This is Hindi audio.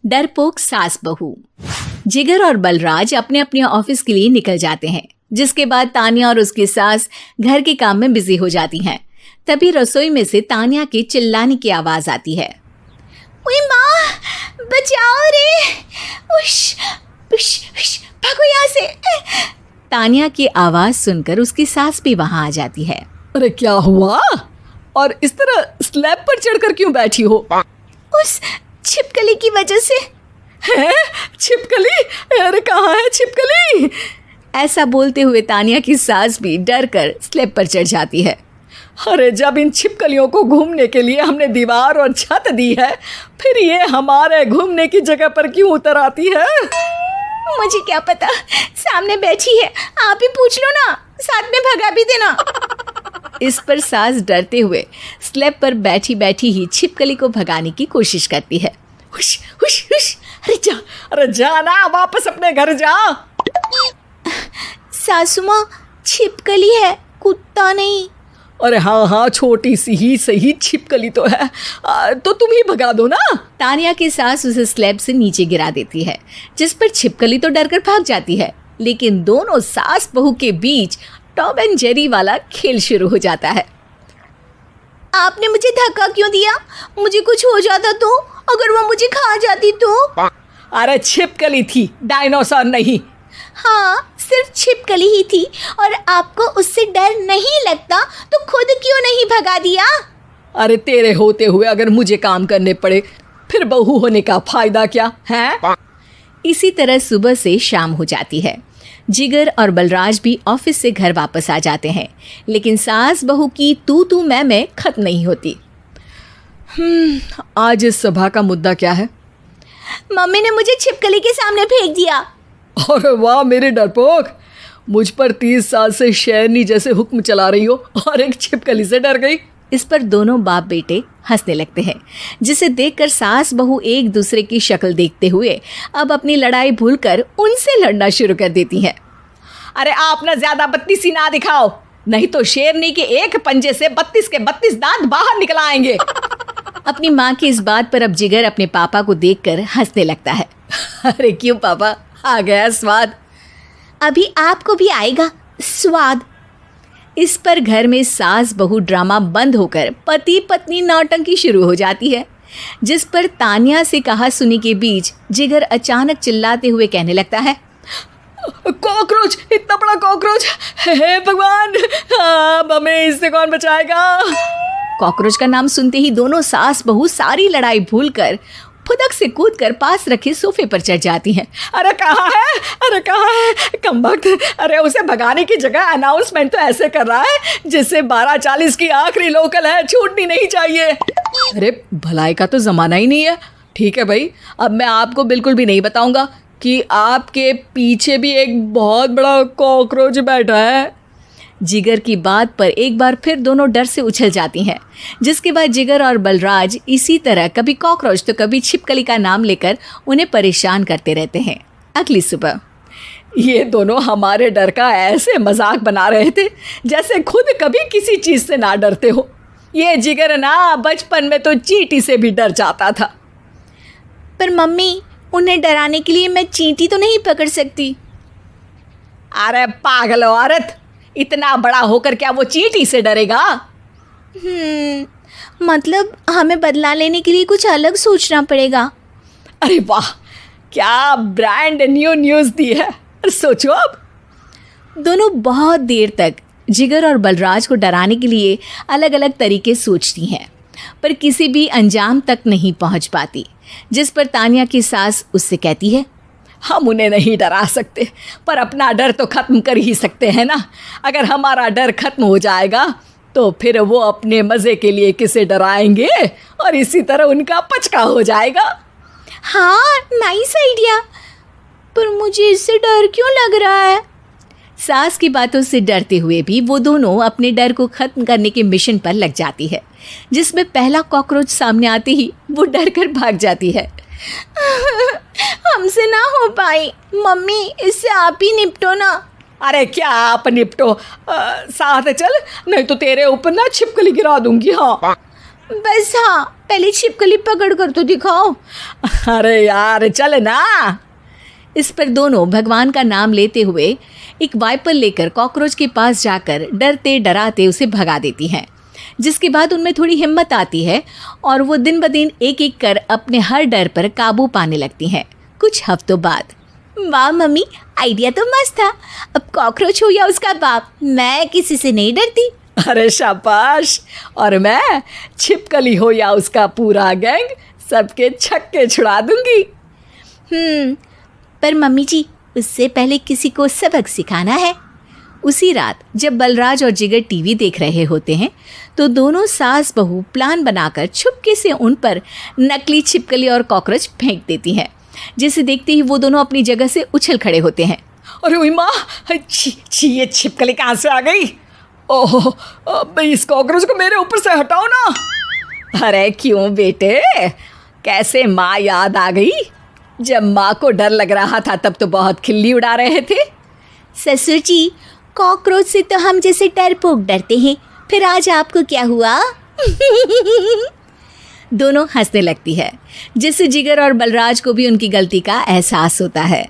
डरपोक सास बहू। जिगर और बलराज अपने अपने ऑफिस के लिए निकल जाते हैं, जिसके बाद तान्या और उसकी सास घर के काम में बिजी हो जाती हैं। तभी रसोई में से तान्या के चिल्लाने की आवाज आती है। ओए माँ, बचाओ रे! उश, उश, उश, भागो यहाँ से! तान्या की आवाज सुनकर उसकी सास भी वहां आ जाती है। अरे क्या हुआ? और इस तरह स्लैब पर चढ़कर क्यों बैठी हो? उस छिपकली की वजह से। है? छिपकली? अरे कहाँ है छिपकली? ऐसा बोलते हुए तान्या की सास भी डर कर स्लैब पर चढ़ जाती है। अरे जब इन छिपकलियों को घूमने के लिए हमने दीवार और छत दी है, फिर ये हमारे घूमने की जगह पर क्यों उतर आती है? मुझे क्या पता, सामने बैठी है, आप ही पूछ लो ना, साथ में भगा भी देना। इस पर सास डरते हुए स्लैब पर बैठी बैठी ही छिपकली को भगाने की कोशिश करती है। हुश, हुश, हुश, अरे जा ना, वापस अपने घर जा। सासू माँ, छिपकली है, कुत्ता नहीं। अरे हाँ, छोटी सी ही सही छिपकली तो है, तो तुम ही भगा दो ना। तान्या की सास उसे स्लैब से नीचे गिरा देती है, जिस पर छिपकली तो डरकर भाग जाती है। लेकिन दोनों सास बहू के बीच टॉम एंड जेरी वाला खेल शुरू हो जाता है। आपने मुझे धक्का क्यों दिया? मुझे कुछ हो जाता तो? अगर वो मुझे खा जाती तो? अरे छिपकली थी, डायनासोर नहीं। हाँ, सिर्फ छिपकली ही थी, और आपको उससे डर नहीं लगता तो खुद क्यों नहीं भगा दिया? अरे तेरे होते हुए अगर मुझे काम करने पड़े, फिर बहू होने का फायदा क्या है? इसी तरह सुबह से शाम हो जाती है। जिगर और बलराज भी ऑफिस से घर वापस आ जाते हैं, लेकिन सास बहू की तू मैं खत्म नहीं होती। आज इस सभा का मुद्दा क्या है? मम्मी ने मुझे छिपकली के सामने फेंक दिया। अरे वाह मेरे डरपोक, मुझ पर 30 साल से शेरनी जैसे हुक्म चला रही हो और एक छिपकली से डर गई। इस पर दोनों बाप बेटे हंसने लगते हैं, जिसे देखकर सास बहू एक दूसरे की शक्ल देखते हुए अब अपनी लड़ाई भूलकर उनसे लड़ना शुरू कर देती हैं। अरे आप ना ज्यादा बत्तीसी ना दिखाओ, नहीं तो शेरनी के एक पंजे से 32 के 32 दांत बाहर निकल आएंगे। अपनी माँ की इस बात पर अब जिगर अपने पापा को देखकर हंसने लगता है। अरे क्यों पापा, आ गया स्वाद? अभी आपको भी आएगा स्वाद। इस पर घर में सास बहू ड्रामा बंद होकर पति पत्नी नौटंकी शुरू हो जाती है, जिस पर तान्या से कहा सुनी के बीच जिगर अचानक चिल्लाते हुए कहने लगता है। कॉकरोच, इतना बड़ा कॉकरोच! हे भगवान, अब हमें इससे कौन बचाएगा? कॉकरोच का नाम सुनते ही दोनों सास बहू सारी लड़ाई भूलकर फुदक से कूदकर पास रखे सोफे पर चढ़ जाती हैं। अरे कहाँ है? अरे कहाँ है कमबख्त? अरे उसे भगाने की जगह अनाउंसमेंट तो ऐसे कर रहा है जैसे 12:40 की आखिरी लोकल है, छूटनी नहीं चाहिए। अरे भलाई का तो ज़माना ही नहीं है। ठीक है भाई, अब मैं आपको बिल्कुल भी नहीं बताऊंगा कि आपके पीछे भी एक बहुत बड़ा कॉकरोच बैठा है। जिगर की बात पर एक बार फिर दोनों डर से उछल जाती हैं, जिसके बाद जिगर और बलराज इसी तरह कभी कॉकरोच तो कभी छिपकली का नाम लेकर उन्हें परेशान करते रहते हैं। अगली सुबह ये दोनों हमारे डर का ऐसे मजाक बना रहे थे जैसे खुद कभी किसी चीज़ से ना डरते हो। ये जिगर ना बचपन में तो चींटी से भी डर जाता था। पर मम्मी, उन्हें डराने के लिए मैं चींटी तो नहीं पकड़ सकती। अरे पागल औरत, इतना बड़ा होकर क्या वो चींटी से डरेगा? मतलब हमें बदला लेने के लिए कुछ अलग सोचना पड़ेगा। अरे वाह, क्या ब्रांड न्यू न्यूज़ दी है। सोचो अब। दोनों बहुत देर तक जिगर और बलराज को डराने के लिए अलग अलग तरीके सोचती हैं, पर किसी भी अंजाम तक नहीं पहुंच पाती, जिस पर तान्या की सास उससे कहती है। हम उन्हें नहीं डरा सकते, पर अपना डर तो ख़त्म कर ही सकते हैं ना। अगर हमारा डर ख़त्म हो जाएगा तो फिर वो अपने मज़े के लिए किसे डराएंगे और इसी तरह उनका पचका हो जाएगा। हाँ, नाइस आइडिया, पर मुझे इससे डर क्यों लग रहा है? सास की बातों से डरते हुए भी वो दोनों अपने डर को ख़त्म करने के मिशन पर लग जाती है, जिसमें पहला कॉकरोच सामने आते ही वो डर कर भाग जाती है। हमसे ना हो पाई मम्मी, इससे आप ही निपटो ना। अरे क्या आप निपटो, साथ चल, नहीं तो तेरे ऊपर ना छिपकली गिरा दूंगी। हाँ बस हाँ, पहले छिपकली पकड़ कर तो दिखाओ। अरे यार चल ना। इस पर दोनों भगवान का नाम लेते हुए एक वाइपर लेकर कॉकरोच के पास जाकर डरते डराते उसे भगा देती हैं, जिसके बाद उनमें थोड़ी हिम्मत आती है और वो दिन ब दिन एक एक कर अपने हर डर पर काबू पाने लगती हैं। कुछ हफ्तों बाद, वाह मम्मी, आइडिया तो मस्त था। अब कॉकरोच हो या उसका बाप, मैं किसी से नहीं डरती। अरे शाबाश। और मैं छिपकली हो या उसका पूरा गैंग, सबके छक्के छुड़ा दूंगी। पर मम्मी जी, उससे पहले किसी को सबक सिखाना है। उसी रात जब बलराज और जिगर टीवी देख रहे होते हैं तो दोनों सास बहू प्लान बनाकर छुपके से उन पर नकली छिपकली और कॉकरोच फेंक देती हैं, जिसे देखते ही वो दोनों अपनी जगह से उछल खड़े होते हैं। अरे ओए माँ, छी ये छिपकली कहाँ से आ गई? ओह, अब इस कॉकरोच को मेरे ऊपर से हटाओ ना। अरे क्यों बेटे, कैसे माँ याद आ गई? जब माँ को डर लग रहा था तब तो बहुत खिल्ली उड़ा रहे थे। ससुर जी, कॉकरोच से तो हम जैसे डरपोक डरते हैं, फिर आज आपको क्या हुआ? दोनों हंसने लगती है, जिससे जिगर और बलराज को भी उनकी गलती का एहसास होता है।